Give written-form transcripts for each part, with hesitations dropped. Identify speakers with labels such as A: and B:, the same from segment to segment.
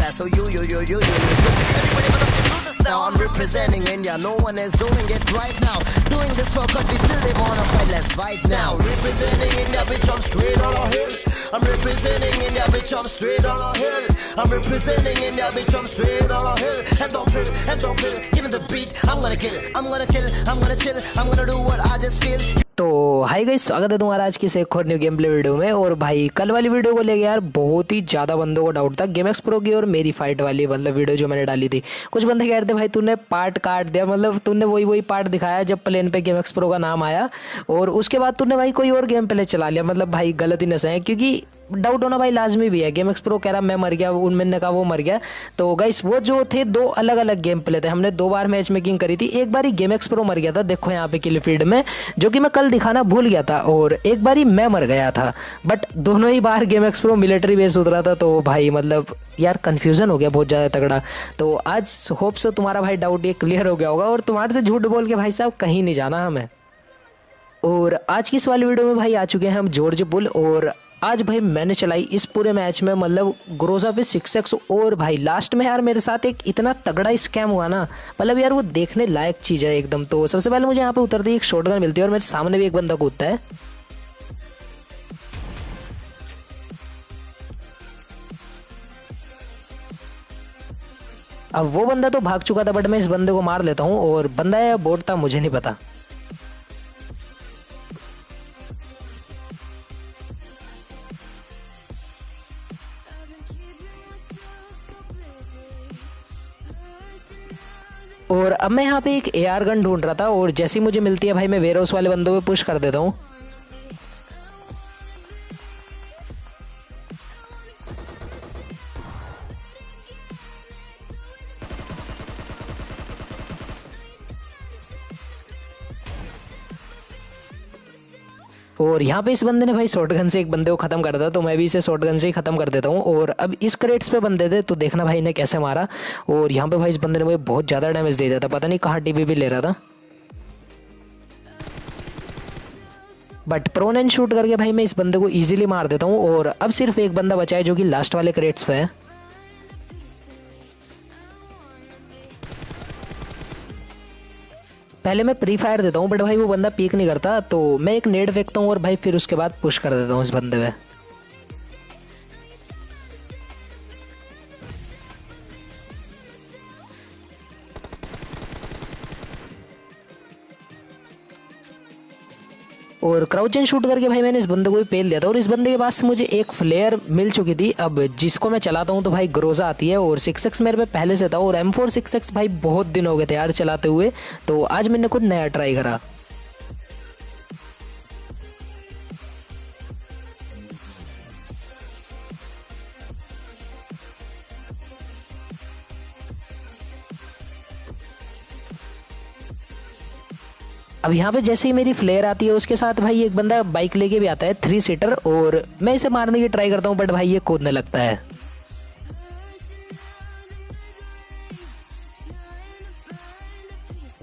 A: fast. So you. Everybody motherfucking do this now. I'm representing India. No one is doing it right now. Doing this for country, still they wanna fight. Let's fight now. Representing India, bitch, I'm straight on a hill. I'm representing India, bitch, I'm straight on a hill. I'm representing India, bitch, I'm straight on a hill. Hands on pill, give me the beat. I'm gonna kill, I'm gonna chill, I'm gonna do what I just feel.
B: तो hi guys, स्वागत है तुम्हारा आज की से एक और new game play video में। और भाई कल वाली वीडियो को लेके यार बहुत ही ज़्यादा बंदों को डाउट था गेम एक्स प्रो की और मेरी फाइट वाली मतलब वीडियो जो मैंने डाली थी। कुछ बंदे कह रहे थे भाई तूने पार्ट काट दिया, मतलब तूने वही पार्ट दिखाया जब प्लेन पे गेम एक्स प्रो का नाम आया और उसके बाद तूने भाई कोई और गेम प्ले चला लिया। मतलब भाई गलत ही नशा है, क्योंकि डाउट होना भाई लाजमी भी है। गेम एक्स प्रो कह रहा मैं मर गया, उनमें ने कहा वो मर गया। तो गाइस वो जो थे दो अलग अलग गेम प्ले थे, हमने 2 बार मैच मेकिंग करी थी। एक बार ही गेम एक्स प्रो मर गया था, देखो यहाँ पे किल फील्ड में, जो कि मैं कल दिखाना भूल गया था, और एक बार ही मैं मर गया था। बट दोनों ही बार game X pro military base उतरा था। तो भाई मतलब यार कन्फ्यूज़न हो गया बहुत ज़्यादा तगड़ा। तो आज होप सो तुम्हारा भाई डाउट ये क्लियर हो गया होगा और तुम्हारे से झूठ बोल के भाई साहब कहीं नहीं जाना हमें। और आज की इस वाली वीडियो में भाई आ चुके हैं हम जॉर्ज बुल। और आज भाई मैंने चलाई इस पूरे मैच में मतलब ग्रोजा पे 6x। और भाई लास्ट में यार मेरे साथ एक इतना तगड़ा स्कैम हुआ ना, मतलब यार वो देखने लायक चीज़ है एकदम। तो सबसे पहले मुझे यहाँ पे उतरते ही एक शॉटगन मिलती है और मेरे सामने भी एक बंदा कूदता है। अब वो बंदा तो भाग चुका था बट मैं इस बंदे को मार लेता हूँ। और बंदा है बोट था मुझे नहीं पता। और अब मैं यहाँ पे एक AR गन ढूंढ रहा था और जैसी मुझे मिलती है भाई मैं वेयरहाउस वाले बंदों पे पुश कर देता हूँ। और यहाँ पे इस बंदे ने भाई शॉटगन से एक बंदे को ख़त्म कर दिया, तो मैं भी इसे शॉटगन से ही ख़त्म कर देता हूँ। और अब इस क्रेट्स पे बंदे थे तो देखना भाई ने कैसे मारा। और यहाँ पे भाई इस बंदे ने मुझे बहुत ज़्यादा डैमेज दे दिया था, पता नहीं कहाँ TP ले रहा था। बट प्रोन एंड शूट करके भाई मैं इस बंदे को ईजिली मार देता हूँ। और अब सिर्फ एक बंदा बचा है जो कि लास्ट वाले क्रेट्स पे है। पहले मैं प्री फायर देता हूँ बट भाई वो बंदा पीक नहीं करता, तो मैं एक नेड फेंकता हूँ और भाई फिर उसके बाद पुश कर देता हूँ इस बंदे पे। और क्राउच एंड शूट करके भाई मैंने इस बंदे को भी पेल दिया था। और इस बंदे के पास से मुझे एक फ्लेयर मिल चुकी थी, अब जिसको मैं चलाता हूँ तो भाई ग्रोजा आती है। और 6x मेरे पे पहले से था और M4 6x भाई बहुत दिन हो गए थे यार चलाते हुए, तो आज मैंने कुछ नया ट्राई करा। अब यहाँ पे जैसे ही मेरी फ्लेयर आती है उसके साथ भाई एक बंदा बाइक लेके भी आता है 3 सीटर, और मैं इसे मारने की ट्राई करता हूँ बट भाई ये कूदने लगता है।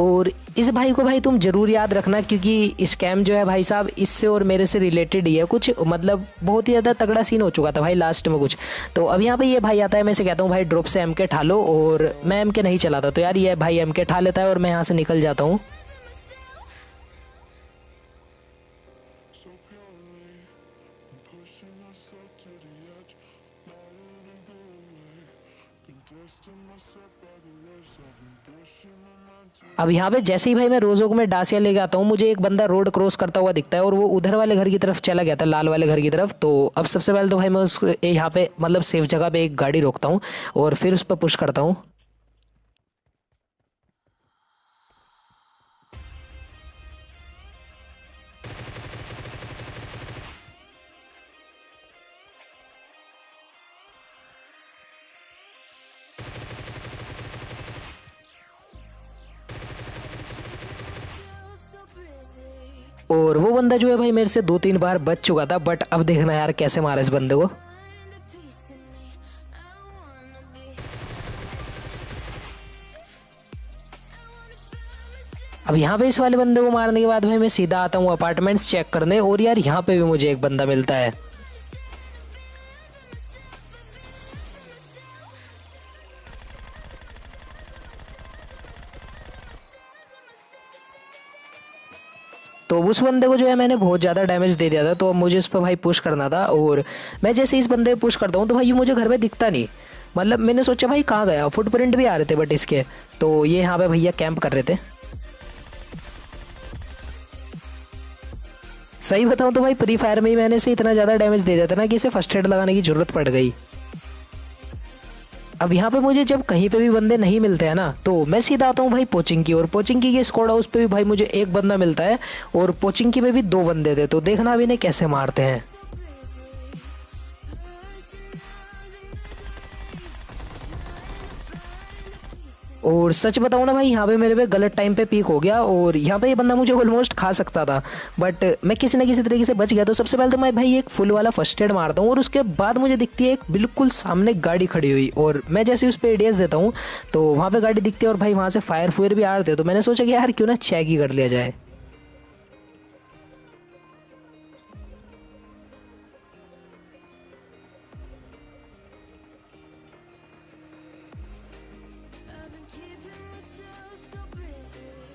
B: और इस भाई को भाई तुम जरूर याद रखना, क्योंकि स्कैम जो है भाई साहब इससे और मेरे से रिलेटेड ही है कुछ, मतलब बहुत ही ज़्यादा तगड़ा सीन हो चुका था भाई लास्ट में कुछ। तो अब यहाँ पे ये भाई आता है, मैं इसे कहता हूँ भाई ड्रॉप से MK ठा लो, और मैं MK नहीं चलाता तो यार ये भाई MK ठा लेता है और मैं यहाँ से निकल जाता हूँ। अब यहाँ पे जैसे ही भाई मैं रोजोक में डासिया लेके आता हूँ मुझे एक बंदा रोड क्रॉस करता हुआ दिखता है और वो उधर वाले घर की तरफ चला गया था, लाल वाले घर की तरफ। तो अब सबसे पहले तो भाई मैं उस यहाँ पे मतलब सेफ जगह पे एक गाड़ी रोकता हूँ और फिर उस पर पुश करता हूँ। और वो बंदा जो है भाई मेरे से 2-3 बार बच चुका था, बट अब देखना यार कैसे मारा इस बंदे को। अब यहाँ पे इस वाले बंदे को मारने के बाद भाई मैं सीधा आता हूँ अपार्टमेंट्स चेक करने, और यार यहाँ पे भी मुझे एक बंदा मिलता है। तो उस बंदे को जो है मैंने बहुत ज़्यादा डैमेज दे दिया था, तो अब मुझे इस पर भाई पुश करना था। और मैं जैसे इस बंदे पे पुश करता हूँ तो भाई ये मुझे घर में दिखता नहीं। मतलब मैंने सोचा भाई कहाँ गया, फुटप्रिंट भी आ रहे थे बट इसके, तो ये यहाँ पे भैया कैंप कर रहे थे। सही बताऊँ तो भाई फ्री फायर में ही मैंने इसे इतना ज़्यादा डैमेज दे दिया था ना कि इसे फर्स्ट एड लगाने की ज़रूरत पड़ गई। अब यहाँ पे मुझे जब कहीं पे भी बंदे नहीं मिलते हैं ना, तो मैं सीधा आता हूँ भाई पोचिंग की। और पोचिंग की स्क्वाड हाउस पे भी भाई मुझे एक बंदा मिलता है, और पोचिंग की में भी 2 बंदे थे। तो देखना अभी इन्हें कैसे मारते हैं। और सच बताऊँ ना भाई, यहाँ पे मेरे पे गलत टाइम पे पीक हो गया, और यहाँ पे ये बंदा मुझे ऑलमोस्ट खा सकता था, बट मैं किसी ना किसी तरीके से बच गया। तो सबसे पहले तो मैं भाई एक फुल वाला फर्स्ट एड मारता हूँ, और उसके बाद मुझे दिखती है एक बिल्कुल सामने गाड़ी खड़ी हुई, और मैं जैसे उस पर एडीएस देता हूँ तो वहाँ पे गाड़ी दिखती है, और भाई वहाँ से फायर फुयर भी आ रहे थे। तो मैंने सोचा कि यार क्यों ना चेक ही कर लिया जाए।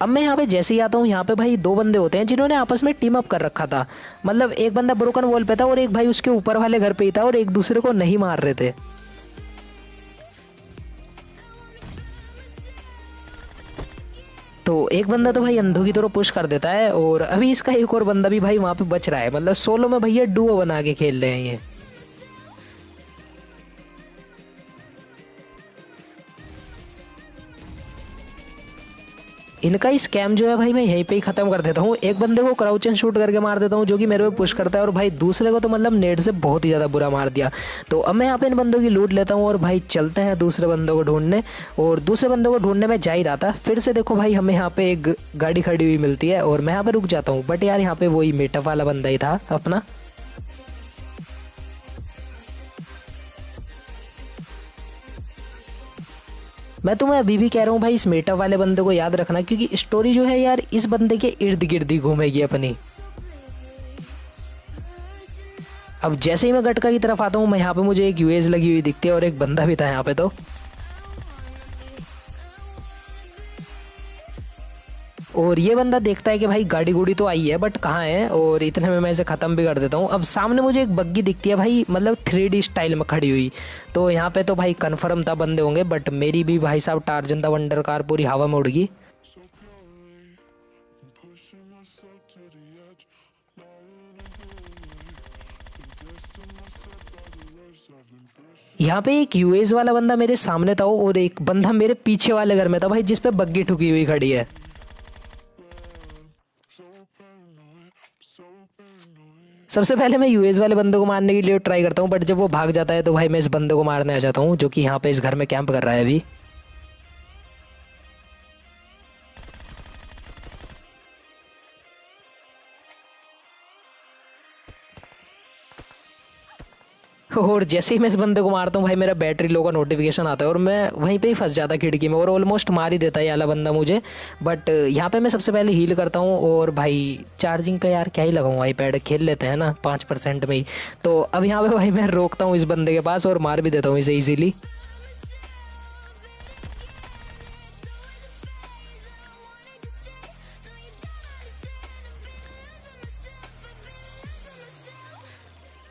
B: अब मैं यहाँ पे जैसे ही आता हूँ, यहाँ पे भाई 2 बंदे होते हैं जिन्होंने आपस में टीम अप कर रखा था। मतलब एक बंदा ब्रोकन वॉल पे था, और एक भाई उसके ऊपर वाले घर पे ही था, और एक दूसरे को नहीं मार रहे थे। तो एक बंदा तो भाई अंधों की तरह पुश कर देता है, और अभी इसका एक और बंदा भी भाई वहाँ पे बच रहा है। मतलब सोलो में भैया डुओ बना के खेल रहे हैं ये। इनका ही स्कैम जो है भाई मैं यहीं पे ही खत्म कर देता हूँ। एक बंदे को क्राउच एंड शूट करके मार देता हूँ जो कि मेरे पे पुश करता है, और भाई दूसरे को तो मतलब नेट से बहुत ही ज़्यादा बुरा मार दिया। तो अब मैं यहाँ पे इन बंदों की लूट लेता हूँ, और भाई चलते हैं दूसरे बंदों को ढूंढने। और दूसरे बंदों को ढूंढने में जा ही रहा था, फिर से देखो भाई हमें यहाँ पे एक गाड़ी खड़ी हुई मिलती है, और मैं यहाँ पे रुक जाता हूँ। बट यार यहाँ पे वही मीटअप वाला बंदा ही था अपना। मैं तुम्हें अभी भी कह रहा हूँ भाई, इस मीटअप वाले बंदे को याद रखना, क्योंकि स्टोरी जो है यार इस बंदे के इर्द गिर्द ही घूमेगी अपनी। अब जैसे ही मैं गटका की तरफ आता हूँ, मैं यहाँ पे मुझे एक यूएस लगी हुई दिखती है, और एक बंदा भी था यहाँ पे। तो और ये बंदा देखता है कि भाई गाड़ी गुड़ी तो आई है बट कहाँ है, और इतने में मैं इसे ख़त्म भी कर देता हूँ। अब सामने मुझे एक बग्गी दिखती है भाई, मतलब 3D स्टाइल में खड़ी हुई। तो यहाँ पे तो भाई कन्फर्म था बंदे होंगे, बट मेरी भी भाई साहब टार्जन द वंडर कार पूरी हवा में उड़ गई। यहाँ पे एक यूएस वाला बंदा मेरे सामने था, और एक बंदा मेरे पीछे वाले घर में था भाई, जिस पे बग्गी ठुकी हुई खड़ी है। सबसे पहले मैं यूएस वाले बंदे को मारने के लिए ट्राई करता हूँ, बट जब वो भाग जाता है तो भाई मैं इस बंदे को मारने आ जाता हूँ, जो कि यहाँ पे इस घर में कैंप कर रहा है अभी। और जैसे ही मैं इस बंदे को मारता हूँ भाई, मेरा बैटरी लो का नोटिफिकेशन आता है, और मैं वहीं पे ही फंस जाता खिड़की में, और ऑलमोस्ट मार ही देता है ये वाला बंदा मुझे। बट यहाँ पे मैं सबसे पहले हील करता हूँ, और भाई चार्जिंग पे यार क्या ही लगाऊँ, आईपैड खेल लेते हैं ना 5% में ही। तो अब यहाँ पे भाई मैं रोकता हूँ इस बंदे के पास, और मार भी देता हूँ इसे ईजिली।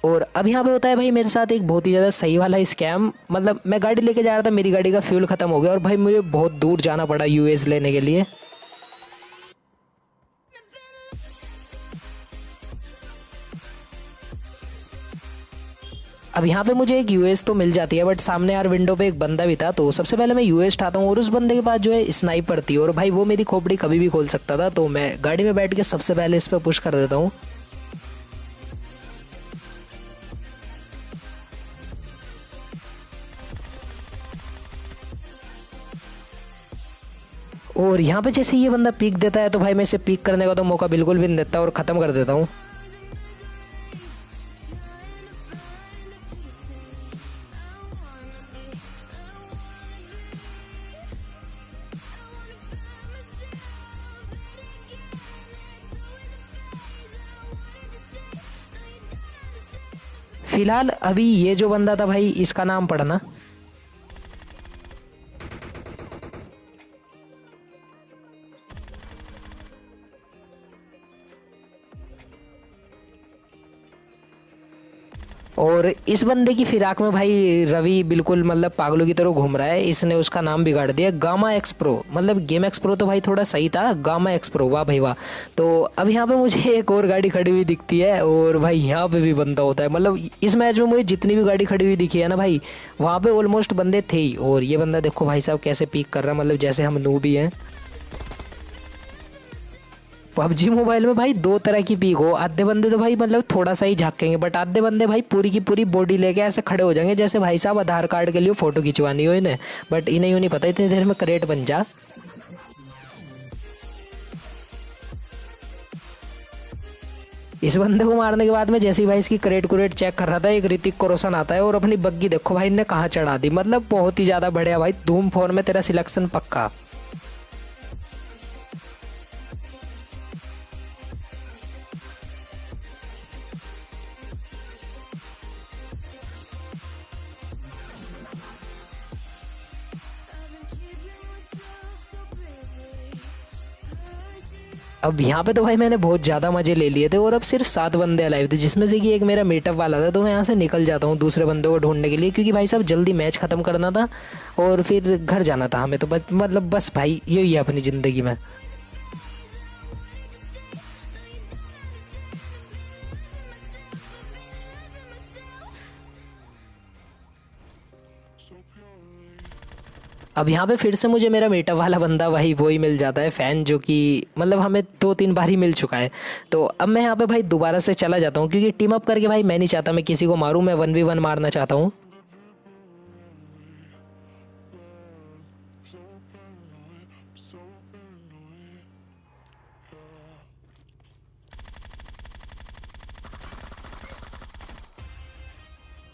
B: और अब यहाँ पे होता है भाई मेरे साथ एक बहुत ही ज़्यादा सही वाला स्कैम। मतलब मैं गाड़ी लेके जा रहा था, मेरी गाड़ी का फ्यूल ख़त्म हो गया, और भाई मुझे बहुत दूर जाना पड़ा यूएस लेने के लिए। अब यहाँ पे मुझे एक यूएस तो मिल जाती है, बट सामने यार विंडो पे एक बंदा भी था। तो सबसे पहले मैं यूएस उठाता हूँ, और उस बंदे के पास जो है स्नाइपर थी, और भाई वो मेरी खोपड़ी कभी भी खोल सकता था। तो मैं गाड़ी में बैठ के सबसे पहले इस पर पुश कर देता हूँ। और यहाँ पे जैसे ये बंदा पीक देता है, तो भाई मैं इसे पीक करने का तो मौका बिल्कुल भी नहीं देता, और ख़त्म कर देता हूँ। फिलहाल अभी ये जो बंदा था भाई, इसका नाम पढ़ना। और इस बंदे की फिराक में भाई रवि बिल्कुल मतलब पागलों की तरह घूम रहा है। इसने उसका नाम बिगाड़ दिया गामा एक्स प्रो, मतलब गेम एक्स प्रो तो भाई थोड़ा सही था, गामा एक्स प्रो, वाह भाई वाह। तो अब यहाँ पे मुझे एक और गाड़ी खड़ी हुई दिखती है और भाई यहाँ पे भी बंदा होता है। मतलब इस मैच में मुझे जितनी भी गाड़ी खड़ी हुई दिखी है ना भाई, वहाँ पे ऑलमोस्ट बंदे थे ही। और ये बंदा देखो भाई साहब कैसे पीक कर रहा है, मतलब जैसे हम नूबी हैं। पबजी मोबाइल में भाई दो तरह की पीक हो, आधे बंदे तो भाई मतलब थोड़ा सा ही झाकेंगे, बट आधे बंदे भाई पूरी की पूरी बॉडी लेके ऐसे खड़े हो जाएंगे जैसे भाई साहब आधार कार्ड के लिए फोटो खिंचवानी हो इन्हें। बट इन्हें यूँ नहीं पता इतनी देर में करेट बन जा। इस बंदे को मारने के बाद में जैसे ही भाई इसकी करेट कुरेट चेक कर रहा था, एक ऋतिक को रोशन आता है और अपनी बग्गी देखो भाई इनने कहाँ चढ़ा दी। मतलब बहुत ही ज़्यादा बढ़िया भाई, धूम 4 में तेरा सिलेक्शन पक्का। अब यहाँ पे तो भाई मैंने बहुत ज़्यादा मज़े ले लिए थे और अब सिर्फ 7 बंदे अलाइव थे, जिसमें से कि एक मेरा मीटअप वाला था। तो मैं यहाँ से निकल जाता हूँ दूसरे बंदे को ढूंढने के लिए, क्योंकि भाई साहब जल्दी मैच ख़त्म करना था और फिर घर जाना था हमें। तो मतलब बस भाई यही है अपनी ज़िंदगी में। अब यहाँ पे फिर से मुझे मेरा मीटअप वाला बंदा वही मिल जाता है, फ़ैन, जो कि मतलब हमें 2-3 बार ही मिल चुका है। तो अब मैं यहाँ पे भाई दोबारा से चला जाता हूँ, क्योंकि टीम अप करके भाई मैं नहीं चाहता मैं किसी को मारूँ, मैं 1v1 मारना चाहता हूँ।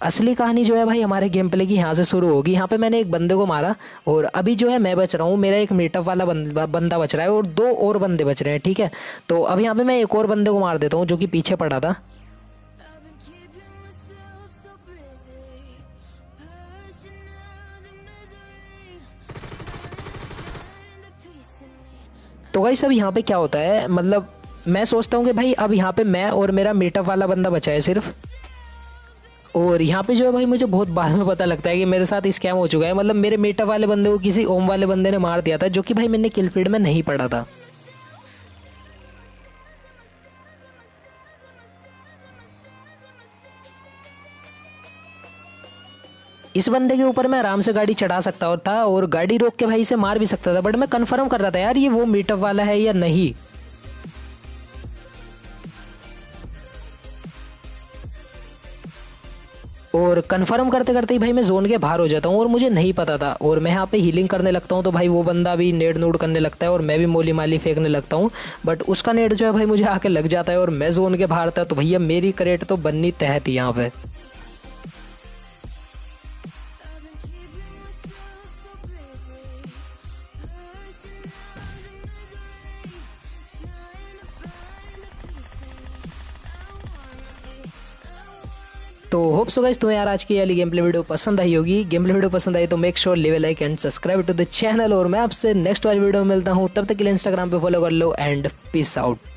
B: असली कहानी जो है भाई हमारे गेम प्ले की यहाँ से शुरू होगी। यहाँ पे मैंने एक बंदे को मारा और अभी जो है मैं बच रहा हूँ, मेरा एक मीटअप वाला बंदा बच रहा है और 2 और बंदे बच रहे हैं, ठीक है। तो अब यहाँ पे मैं एक और बंदे को मार देता हूँ जो कि पीछे पड़ा था। तो गाइस अब यहाँ पे क्या होता है, मतलब मैं सोचता हूँ कि भाई अब यहाँ पे मैं और मेरा मीटअप वाला बंदा बचा है सिर्फ। और यहाँ पे जो है भाई मुझे बहुत बाद में पता लगता है कि मेरे साथ स्कैम हो चुका है। मतलब मेरे मीटअप वाले बंदे को किसी ओम वाले बंदे ने मार दिया था, जो कि भाई मैंने किल फीड में नहीं पड़ा था। इस बंदे के ऊपर मैं आराम से गाड़ी चढ़ा सकता था और गाड़ी रोक के भाई इसे मार भी सकता था, बट मैं कंफर्म कर रहा था यार ये वो मीटअप वाला है या नहीं। और कंफर्म करते करते ही भाई मैं जोन के बाहर हो जाता हूँ और मुझे नहीं पता था, और मैं यहाँ पे हीलिंग करने लगता हूँ। तो भाई वो बंदा भी नेड नूड करने लगता है और मैं भी मोली माली फेंकने लगता हूँ, बट उसका नेड जो है भाई मुझे आके लग जाता है और मैं जोन के बाहर था। तो भैया मेरी करेट तो बननी तय थी यहाँ पे। तो होप सो गाइस तुम्हें यार आज की वाली गेम प्ले वीडियो पसंद आई होगी। गेम प्ले वीडियो पसंद आई तो make sure leave a like and subscribe to the channel, और मैं आपसे नेक्स्ट वाली वीडियो में मिलता हूँ। तब तक के लिए इंस्टाग्राम पे फॉलो कर लो एंड पीस आउट।